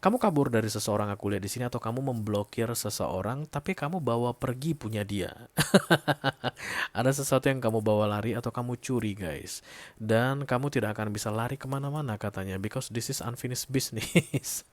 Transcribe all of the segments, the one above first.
Kamu kabur dari seseorang aku lihat di sini atau kamu memblokir seseorang tapi kamu bawa pergi punya dia. Ada sesuatu yang kamu bawa lari atau kamu curi guys. Dan kamu tidak akan bisa lari kemana-mana katanya. Because this is unfinished business.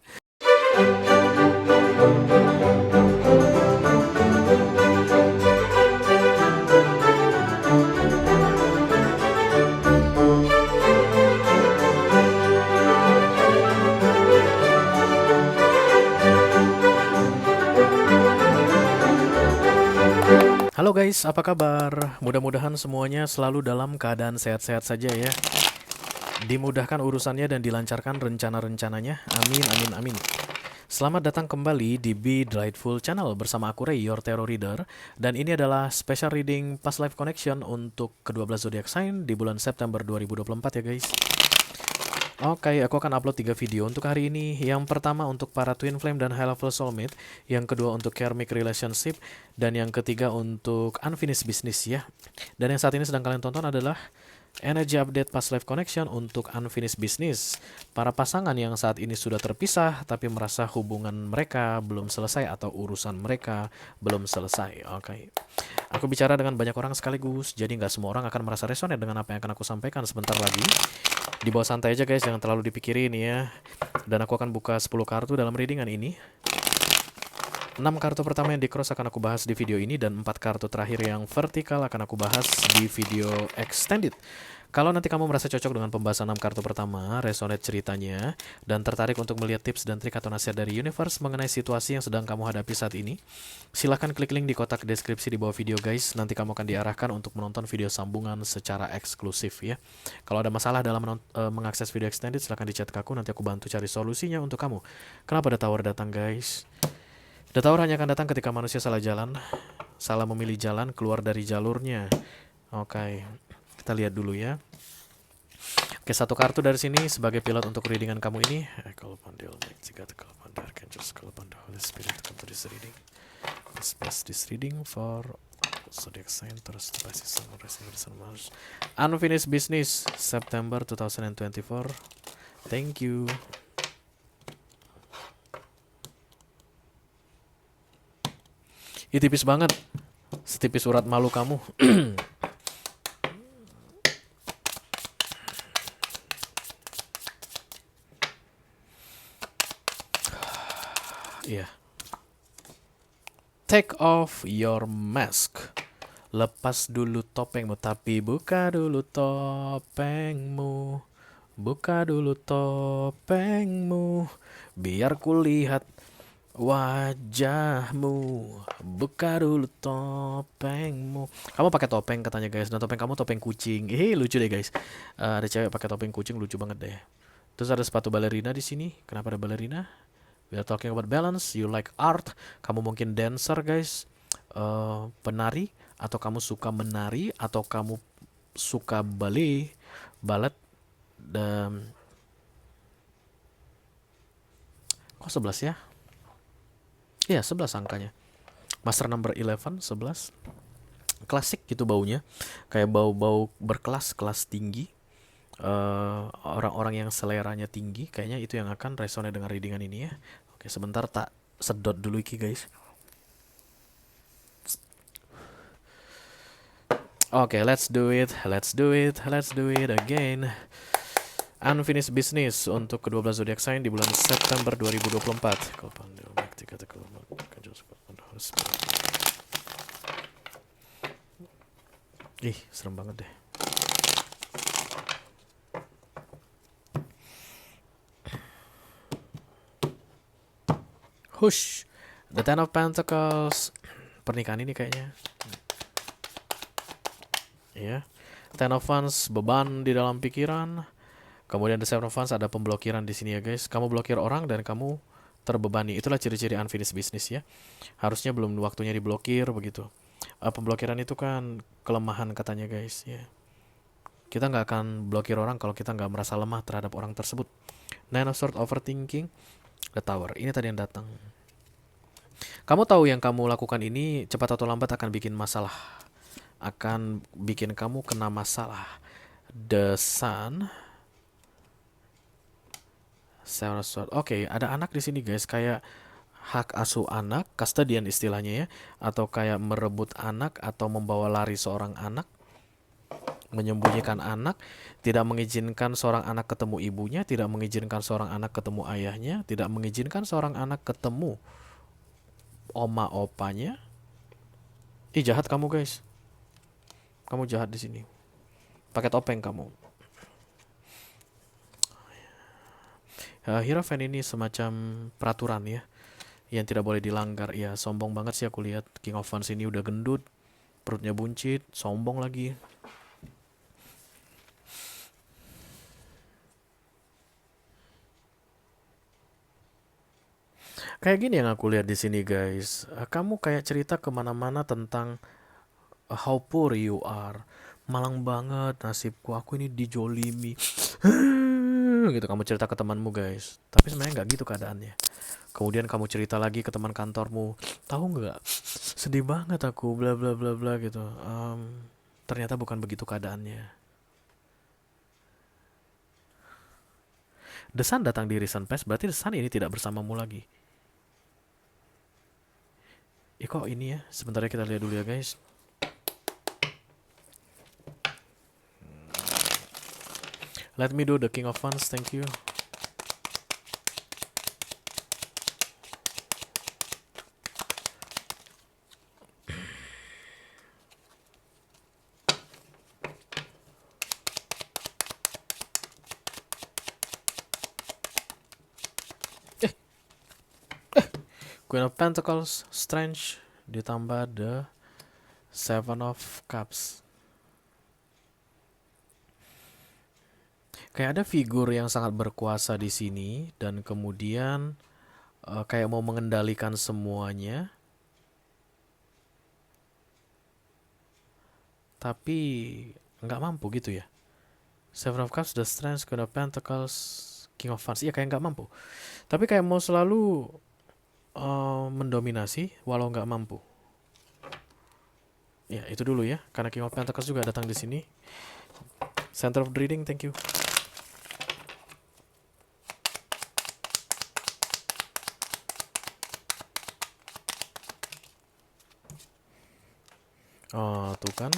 Halo guys, apa kabar? Mudah-mudahan semuanya selalu dalam keadaan sehat-sehat saja ya. Dimudahkan urusannya dan dilancarkan rencana-rencananya. Amin, amin, amin. Selamat datang kembali di Be Delightful Channel bersama aku Ray, your tarot reader. Dan ini adalah special reading Past Life Connection untuk ke-12 zodiac sign di bulan September 2024 ya guys. Oke, aku akan upload 3 video untuk hari ini. Yang pertama untuk para twin flame dan high level soulmate, yang kedua untuk karmic relationship, dan yang ketiga untuk unfinished business ya. Dan yang saat ini sedang kalian tonton adalah energy update past life connection untuk unfinished business. Para pasangan yang saat ini sudah terpisah tapi merasa hubungan mereka belum selesai atau urusan mereka belum selesai. Oke. Aku bicara dengan banyak orang sekaligus, jadi nggak semua orang akan merasa resonate dengan apa yang akan aku sampaikan sebentar lagi. Di bawah santai aja guys, jangan terlalu dipikirin ya. Dan aku akan buka 10 kartu dalam readingan ini. 6 kartu pertama yang di cross akan aku bahas di video ini, dan 4 kartu terakhir yang vertikal akan aku bahas di video extended. Kalau nanti kamu merasa cocok dengan pembahasan 6 kartu pertama, resonate ceritanya, dan tertarik untuk melihat tips dan trik atau nasihat dari universe mengenai situasi yang sedang kamu hadapi saat ini, silahkan klik link di kotak deskripsi di bawah video guys. Nanti kamu akan diarahkan untuk menonton video sambungan secara eksklusif ya. Kalau ada masalah dalam mengakses video extended, silahkan di chat ke aku, nanti aku bantu cari solusinya untuk kamu. Kenapa The Tower datang guys? The Tower hanya akan datang ketika manusia salah jalan, salah memilih jalan, keluar dari jalurnya. Oke, kita lihat dulu ya. Oke, satu kartu dari sini sebagai pilot untuk readingan kamu ini. I call upon the Almighty God, I call upon the Archangels, call upon the Holy Spirit to come to this reading. Let's pass this reading for zodiac sign terus Pisces, Sun, Rising, Sun, Mars. Unfinished business September 2024. Thank you. Ih, tipis banget. Setipis urat malu kamu. Iya. Yeah. Take off your mask. Lepas dulu topengmu, tapi buka dulu topengmu. Buka dulu topengmu, biar kulihat wajahmu. Buka dulu topengmu. Kamu pakai topeng katanya guys, dan topeng kamu topeng kucing. Lucu deh guys. Ada cewek pakai topeng kucing, lucu banget deh. Terus ada sepatu balerina di sini. Kenapa ada balerina? We are talking about balance. You like art. Kamu mungkin dancer guys, penari, atau kamu suka menari, atau kamu suka ballet, ballet. Dan kok 11 ya? Iya, 11 angkanya. Master number 11, 11. Klasik gitu baunya. Kayak bau-bau berkelas, kelas tinggi. Orang-orang yang seleranya tinggi, kayaknya itu yang akan resonate dengan readingan ini ya. Oke, sebentar tak sedot dulu iki guys. Oke, let's do it. Let's do it. Let's do it again. Unfinished business untuk ke-12 zodiac sign di bulan September 2024. Ih, serem banget deh. Hush. The Ten of Pentacles. Pernikahan ini kayaknya. Ya. Ten of Wands, beban di dalam pikiran. Kemudian The Seven of Wands, ada pemblokiran di sini ya guys. Kamu blokir orang dan kamu terbebani. Itulah ciri-ciri unfinished business ya. Harusnya belum waktunya diblokir begitu. Pemblokiran itu kan kelemahan katanya guys ya. Kita nggak akan blokir orang kalau kita nggak merasa lemah terhadap orang tersebut. Nine of Swords, overthinking. The Tower, ini tadi yang datang. Kamu tahu yang kamu lakukan ini cepat atau lambat akan bikin masalah, akan bikin kamu kena masalah. The Sun, Seven of Swords. Oke, ada anak di sini guys, kayak hak asuh anak, custodian istilahnya ya, atau kayak merebut anak atau membawa lari seorang anak, menyembunyikan anak, tidak mengizinkan seorang anak ketemu ibunya, tidak mengizinkan seorang anak ketemu ayahnya, tidak mengizinkan seorang anak ketemu oma opanya. Ih, jahat kamu guys. Kamu jahat di sini. Pakai topeng kamu. Hierophant ini semacam peraturan ya, yang tidak boleh dilanggar. Ya, sombong banget sih aku lihat King of Wands ini udah gendut, perutnya buncit, sombong lagi. Kayak gini yang aku lihat di sini guys. Kamu kayak cerita kemana-mana tentang how poor you are. Malang banget nasibku, aku ini dijolimi. Gitu kamu cerita ke temanmu guys. Tapi sebenarnya nggak gitu keadaannya. Kemudian kamu cerita lagi ke teman kantormu. Tahu nggak? Sedih banget aku, bla bla bla bla gitu. Ternyata bukan begitu keadaannya. The Sun datang di recent past, berarti The Sun ini tidak bersamamu lagi. Kok ini ya? Sebentar ya, kita lihat dulu ya guys. Let me do the King of Wands, thank you. Queen of Pentacles, Strange, ditambah the Seven of Cups. Kayak ada figur yang sangat berkuasa di sini dan kemudian kayak mau mengendalikan semuanya, tapi nggak mampu gitu ya. Seven of Cups, the Strength, Queen of Pentacles, King of Wands. Iya kayak nggak mampu. Tapi kayak mau selalu mendominasi walau nggak mampu. Ya itu dulu ya, karena King of Pentacles juga datang di sini. Center of the reading, thank you. Oh, tuh kan.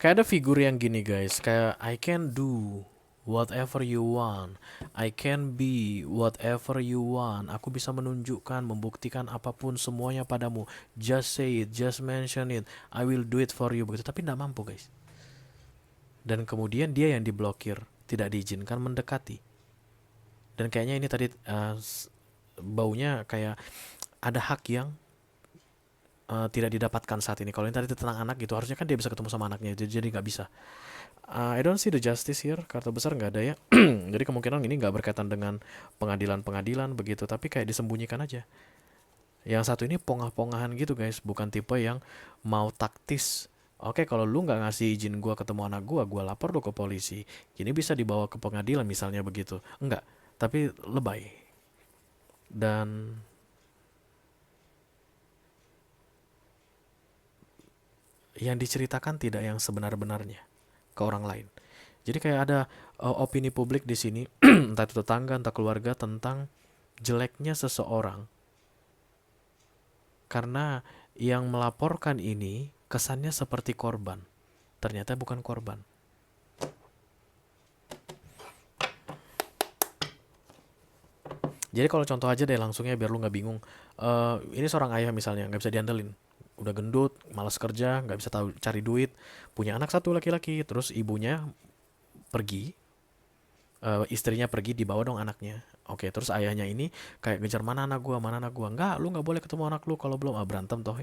Kayak ada figur yang gini guys, kayak I can do whatever you want, I can be whatever you want. Aku bisa menunjukkan, membuktikan apapun semuanya padamu. Just say it, just mention it, I will do it for you. Begitu, tapi tidak mampu guys. Dan kemudian dia yang diblokir, tidak diizinkan mendekati. Dan kayaknya ini tadi baunya kayak ada hak yang tidak didapatkan saat ini. Kalau ini tadi tentang anak gitu, harusnya kan dia bisa ketemu sama anaknya, jadi nggak bisa. I don't see the justice here. Kartu besar nggak ada ya. Jadi kemungkinan ini nggak berkaitan dengan pengadilan-pengadilan begitu, tapi kayak disembunyikan aja. Yang satu ini pongah-pongahan gitu guys, bukan tipe yang mau taktis. Oke, kalau lu nggak ngasih izin gua ketemu anak gua lapor lu ke polisi. Ini bisa dibawa ke pengadilan misalnya begitu. Enggak, tapi lebay. Dan yang diceritakan tidak yang sebenar-benarnya ke orang lain. Jadi kayak ada opini publik di sini, entah itu tetangga, entah keluarga, tentang jeleknya seseorang. Karena yang melaporkan ini kesannya seperti korban. Ternyata bukan korban. Jadi kalau contoh aja deh langsungnya biar lu nggak bingung. Ini seorang ayah misalnya, nggak bisa diandelin. Udah gendut, malas kerja, nggak bisa tahu cari duit, punya anak satu laki-laki, terus ibunya pergi, istrinya pergi, dibawa dong anaknya. Oke, terus ayahnya ini kayak ngejar mana anak gua, enggak, lu nggak boleh ketemu anak lu kalau belum berantem toh.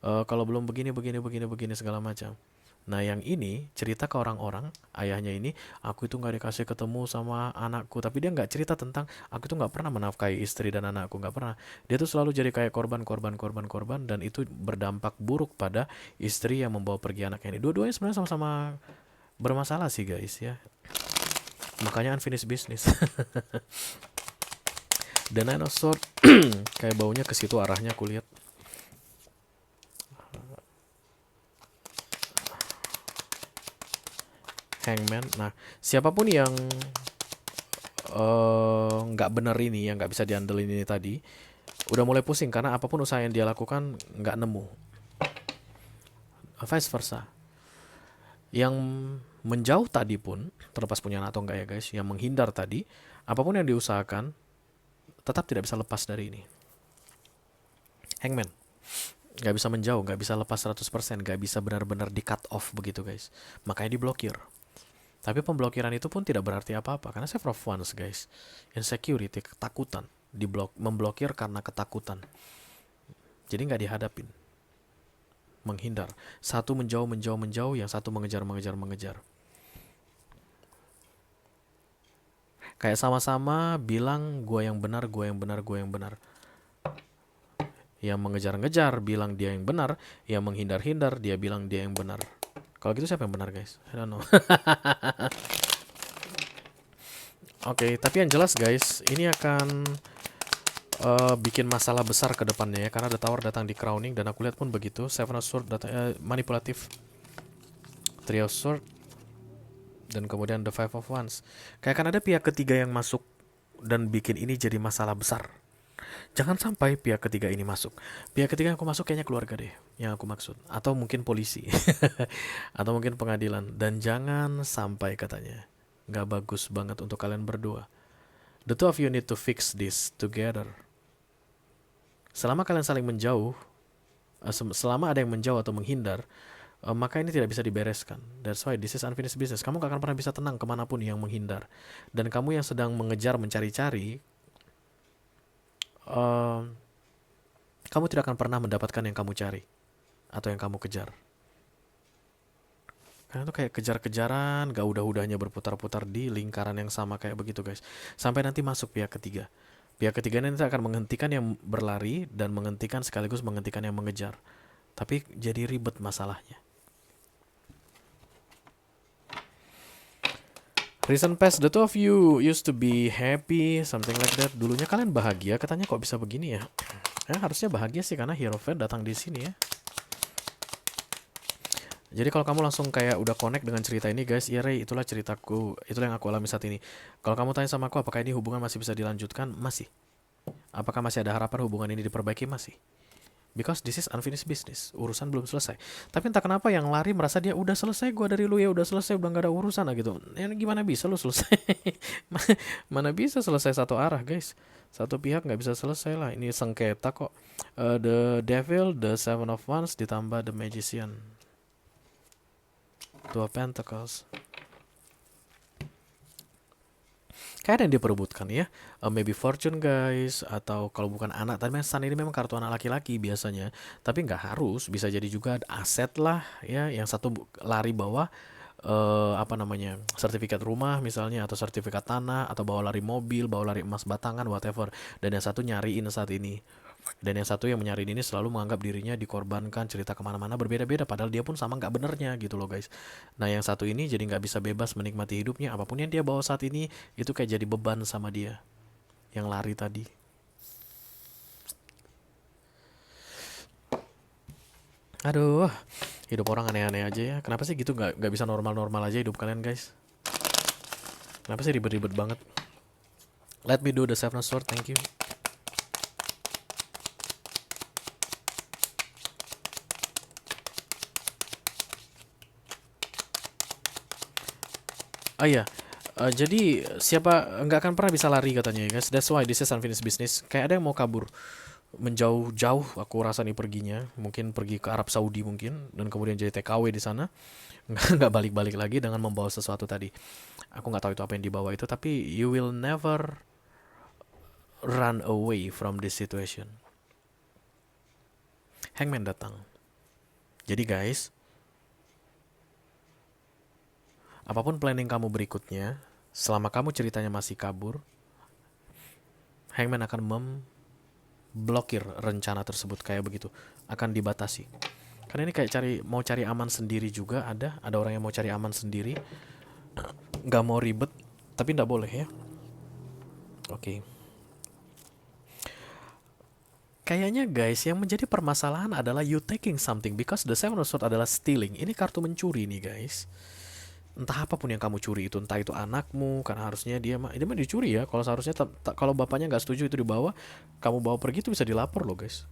Kalau belum begini begini begini begini segala macam. Nah yang ini cerita ke orang-orang, ayahnya ini, aku itu nggak dikasih ketemu sama anakku, tapi dia nggak cerita tentang aku tuh nggak pernah menafkahi istri dan anakku, nggak pernah. Dia tuh selalu jadi kayak korban korban korban korban, dan itu berdampak buruk pada istri yang membawa pergi anaknya ini. Dua-duanya sebenarnya sama-sama bermasalah sih guys ya. Makanya unfinished business. The Nine of Swords kayak baunya ke situ arahnya aku lihat. Hangman. Hangman. Nah, siapapun yang nggak bener ini, yang nggak bisa diandelin ini tadi, udah mulai pusing karena apapun usaha yang dia lakukan nggak nemu. Vice versa. Yang menjauh tadi pun, terlepas punya anak atau enggak ya guys, yang menghindar tadi, apapun yang diusahakan, tetap tidak bisa lepas dari ini. Hangman. Nggak bisa menjauh, nggak bisa lepas 100%, nggak bisa benar-benar di cut off begitu guys. Makanya diblokir. Tapi pemblokiran itu pun tidak berarti apa-apa, karena Save of Wands guys. Insecurity, ketakutan. Memblokir karena ketakutan. Jadi nggak dihadapin. Menghindar. Satu menjauh, yang satu mengejar. Kayak sama-sama bilang gue yang benar. Yang mengejar-ngejar bilang dia yang benar, yang menghindar-hindar dia bilang dia yang benar. Kalau gitu siapa yang benar guys? I don't know. Oke, tapi yang jelas guys, ini akan bikin masalah besar ke depannya ya, karena The Tower datang di crowning dan aku lihat pun begitu. Seven of Swords manipulatif, Three of Swords, dan kemudian The Five of Wands. Kayak kan ada pihak ketiga yang masuk dan bikin ini jadi masalah besar. Jangan sampai pihak ketiga ini masuk. Pihak ketiga yang aku masuk kayaknya keluarga deh, yang aku maksud. Atau mungkin polisi. Atau mungkin pengadilan. Dan jangan sampai katanya. Gak bagus banget untuk kalian berdua. The two of you need to fix this together. Selama kalian saling menjauh, selama ada yang menjauh atau menghindar, maka ini tidak bisa dibereskan. That's why this is unfinished business. Kamu gak akan pernah bisa tenang kemanapun yang menghindar. Dan kamu yang sedang mengejar, mencari-cari, kamu tidak akan pernah mendapatkan yang kamu cari atau yang kamu kejar. Karena itu kayak kejar-kejaran, gak udah-udahnya berputar-putar di lingkaran yang sama kayak begitu guys. Sampai nanti masuk pihak ketiga. Pihak ketiga nanti akan menghentikan yang berlari dan menghentikan sekaligus menghentikan yang mengejar. Tapi jadi ribet masalahnya. Recent past, the two of you used to be happy, something like that. Dulunya kalian bahagia, katanya kok bisa begini ya? Harusnya bahagia sih karena Hierophant datang di sini ya. Jadi kalau kamu langsung kayak udah connect dengan cerita ini guys, iya Ray, itulah ceritaku, itulah yang aku alami saat ini. Kalau kamu tanya sama aku apakah ini hubungan masih bisa dilanjutkan? Masih. Apakah masih ada harapan hubungan ini diperbaiki? Masih. Because this is unfinished business. Urusan belum selesai. Tapi entah kenapa yang lari merasa dia udah selesai, gua dari lu ya udah selesai, udah gak ada urusan lah gitu. Ya gimana bisa lu selesai? Mana bisa selesai satu arah guys? Satu pihak nggak bisa selesai lah. Ini sengketa kok. The Devil, the Seven of Wands ditambah the Magician. Two of Pentacles. Kayak ada yang diperebutkan ya. Maybe fortune guys. Atau kalau bukan anak. Tapi Sun ini memang kartu anak laki-laki biasanya. Tapi nggak harus. Bisa jadi juga aset lah ya. Yang satu lari bawah sertifikat rumah misalnya. Atau sertifikat tanah. Atau bawa lari mobil. Bawa lari emas batangan whatever. Dan yang satu nyariin saat ini. Dan yang satu yang menyariin ini selalu menganggap dirinya dikorbankan, cerita kemana-mana berbeda-beda, padahal dia pun sama nggak benernya gitu loh guys. Nah yang satu ini jadi nggak bisa bebas menikmati hidupnya, apapun yang dia bawa saat ini itu kayak jadi beban sama dia. Yang lari tadi. Aduh, hidup orang aneh-aneh aja ya. Kenapa sih gitu nggak bisa normal-normal aja hidup kalian guys? Kenapa sih ribet-ribet banget? Let me do the Seven of Swords, thank you. Iya, jadi siapa nggak akan pernah bisa lari katanya ya guys. That's why this is unfinished business. Kayak ada yang mau kabur menjauh-jauh. Aku rasa nih perginya, mungkin pergi ke Arab Saudi mungkin, dan kemudian jadi TKW di sana. Nggak balik-balik lagi dengan membawa sesuatu tadi. Aku nggak tahu itu apa yang dibawa itu, tapi you will never run away from this situation. Hangman datang. Jadi guys, apapun planning kamu berikutnya, selama kamu ceritanya masih kabur, Hangman akan memblokir rencana tersebut kayak begitu. Akan dibatasi. Karena ini kayak mau cari aman sendiri juga ada orang yang mau cari aman sendiri. Gak mau ribet, tapi gak boleh ya. Oke. Kayaknya guys, yang menjadi permasalahan adalah you taking something because the Seven of Swords adalah stealing. Ini kartu mencuri nih guys. Entah apapun yang kamu curi itu, entah itu anakmu, karena harusnya dia mah dicuri ya. Kalau seharusnya kalau bapaknya nggak setuju itu dibawa, kamu bawa pergi itu bisa dilapor loh guys.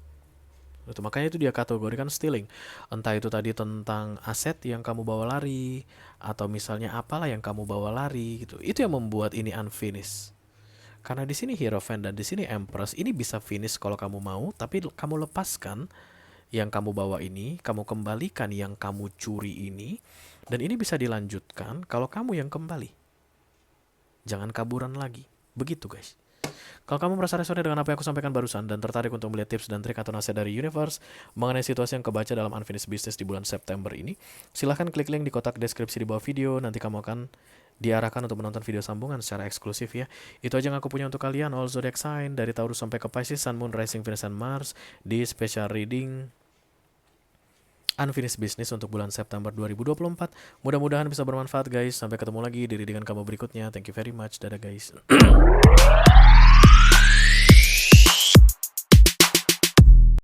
Itu makanya itu dia kategorikan stealing. Entah itu tadi tentang aset yang kamu bawa lari, atau misalnya apalah yang kamu bawa lari gitu. Itu yang membuat ini unfinished. Karena di sini Hierophant dan di sini Empress ini bisa finish kalau kamu mau, tapi kamu lepaskan yang kamu bawa ini, kamu kembalikan yang kamu curi ini, dan ini bisa dilanjutkan kalau kamu yang kembali. Jangan kaburan lagi. Begitu guys. Kalau kamu merasa resonate dengan apa yang aku sampaikan barusan dan tertarik untuk melihat tips dan trik atau nasihat dari Universe mengenai situasi yang kebaca dalam Unfinished Business di bulan September ini, silahkan klik link di kotak deskripsi di bawah video. Nanti kamu akan diarahkan untuk menonton video sambungan secara eksklusif ya. Itu aja yang aku punya untuk kalian, all zodiac sign dari Taurus sampai ke Pisces, Sun, Moon, Rising, Venus, dan Mars di special reading Unfinished Business untuk bulan September 2024. Mudah-mudahan bisa bermanfaat guys. Sampai ketemu lagi di readingan kamu berikutnya. Thank you very much. Dadah guys.